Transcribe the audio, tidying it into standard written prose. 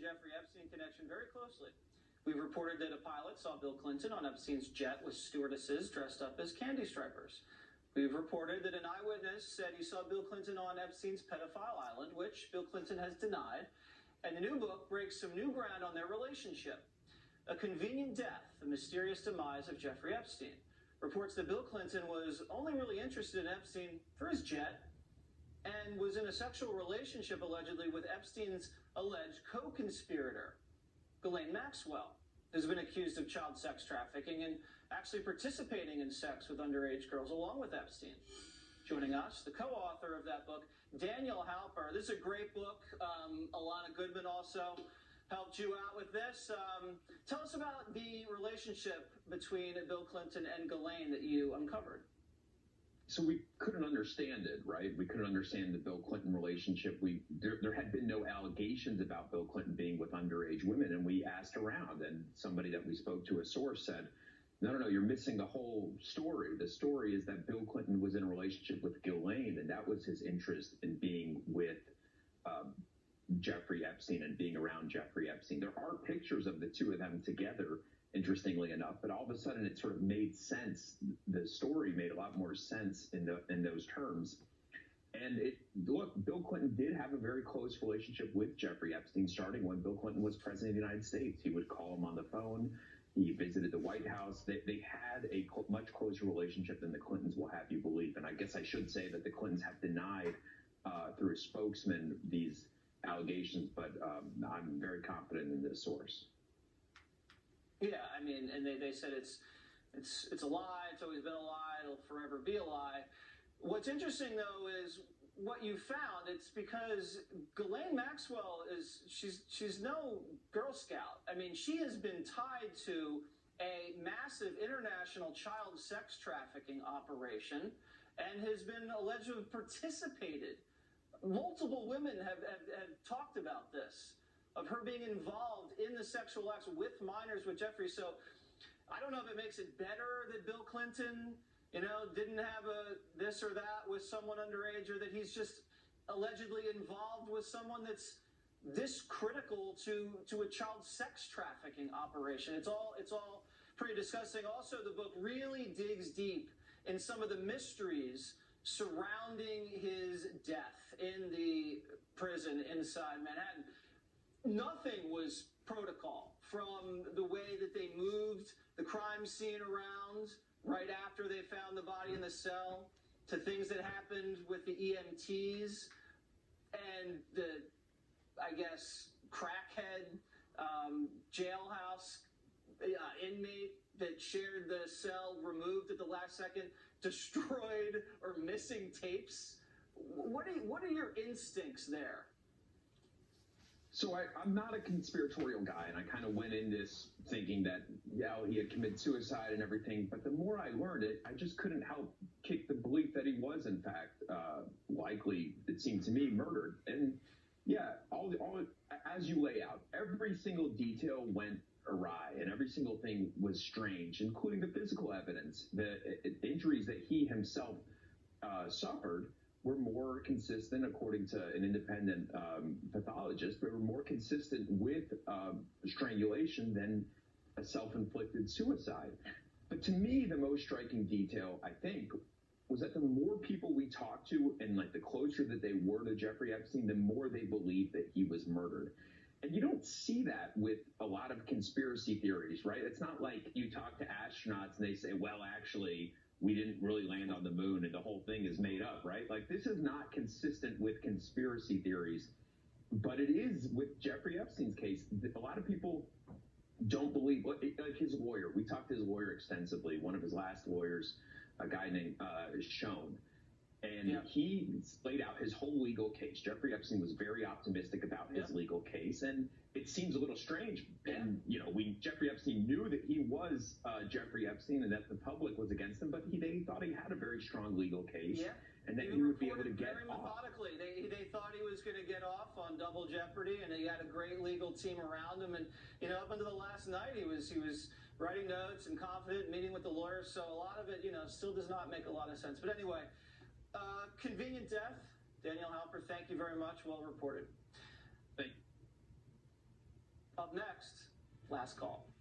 Jeffrey Epstein connection very closely. We've reported that a pilot saw Bill Clinton on Epstein's jet with stewardesses dressed up as candy stripers. We've reported that an eyewitness said he saw Bill Clinton on Epstein's pedophile island, which Bill Clinton has denied. And the new book breaks some new ground on their relationship. A Convenient Death, the Mysterious Demise of Jeffrey Epstein, reports that Bill Clinton was only really interested in Epstein for his jet and was in a sexual relationship allegedly with Epstein's alleged co-conspirator, Ghislaine Maxwell, who's been accused of child sex trafficking and actually participating in sex with underage girls along with Epstein. Joining us, the co-author of that book, Daniel Halper. This is a great book. Alana Goodman also helped you out with this. Tell us about the relationship between Bill Clinton and Ghislaine that you uncovered. So we couldn't understand it, right? We couldn't understand the Bill Clinton relationship. There had been no allegations about Bill Clinton being with underage women, and we asked around, and somebody that we spoke to, a source, said, no, you're missing the whole story. The story is that Bill Clinton was in a relationship with Ghislaine, and that was his interest in being with Jeffrey Epstein and being around Jeffrey Epstein. There are pictures of the two of them together, interestingly enough, but all of a sudden it sort of made sense. The story made a lot more sense in those terms. And Bill Clinton did have a very close relationship with Jeffrey Epstein, starting when Bill Clinton was president of the United States. He would call him on the phone. He visited the White House. They had a much closer relationship than the Clintons will have you believe. And I guess I should say that the Clintons have denied through a spokesman these allegations, but I'm very confident in this source. Yeah, I mean, and they said it's a lie. It's always been a lie. It'll forever be a lie. What's interesting though is what you found. It's because Ghislaine Maxwell she's no Girl Scout. I mean, she has been tied to a massive international child sex trafficking operation and has been alleged to have participated. Multiple women have talked about this, of her being involved in the sexual acts with minors with Jeffrey. So I don't know if it makes it better that Bill Clinton, didn't have this or that with someone underage, or that he's just allegedly involved with someone that's this critical to a child sex trafficking operation. It's all pretty disgusting. Also, the book really digs deep in some of the mysteries surrounding his death in the prison inside Manhattan. Nothing was protocol, from the way that they moved the crime scene around right after they found the body in the cell, to things that happened with the EMTs and the, I guess, crackhead jailhouse inmate that shared the cell, removed at the last second, destroyed or missing tapes. What are your instincts there? So I'm not a conspiratorial guy, and I kind of went in this thinking that, he had committed suicide and everything. But the more I learned it, I just couldn't help kick the belief that he was, in fact, likely, it seemed to me, murdered. And all as you lay out, every single detail went awry, and every single thing was strange, including the physical evidence. The injuries that he himself suffered were more consistent, according to an independent pathologist, they were more consistent with strangulation than a self-inflicted suicide. But to me, the most striking detail, I think, was that the more people we talked to and the closer that they were to Jeffrey Epstein, the more they believed that he was murdered. And you don't see that with a lot of conspiracy theories, right? It's not like you talk to astronauts and they say, well, actually, we didn't really land on the moon and the whole thing is made up, right? This is not consistent with conspiracy theories, but it is with Jeffrey Epstein's case. A lot of people don't believe, his lawyer. We talked to his lawyer extensively, one of his last lawyers, a guy named Schoen. And he laid out his whole legal case. Jeffrey Epstein was very optimistic about his legal case, and it seems a little strange. And, Jeffrey Epstein knew that he was Jeffrey Epstein and that the public was against him, but they thought he had a very strong legal case and that he would be able to get very off. Methodically. They thought he was going to get off on double jeopardy, and he had a great legal team around him. And, up until the last night, he was writing notes and confident, meeting with the lawyers. So a lot of it, still does not make a lot of sense. But anyway, Convenient Death. Daniel Halper, thank you very much. Well reported. Thank you. Up next, last call.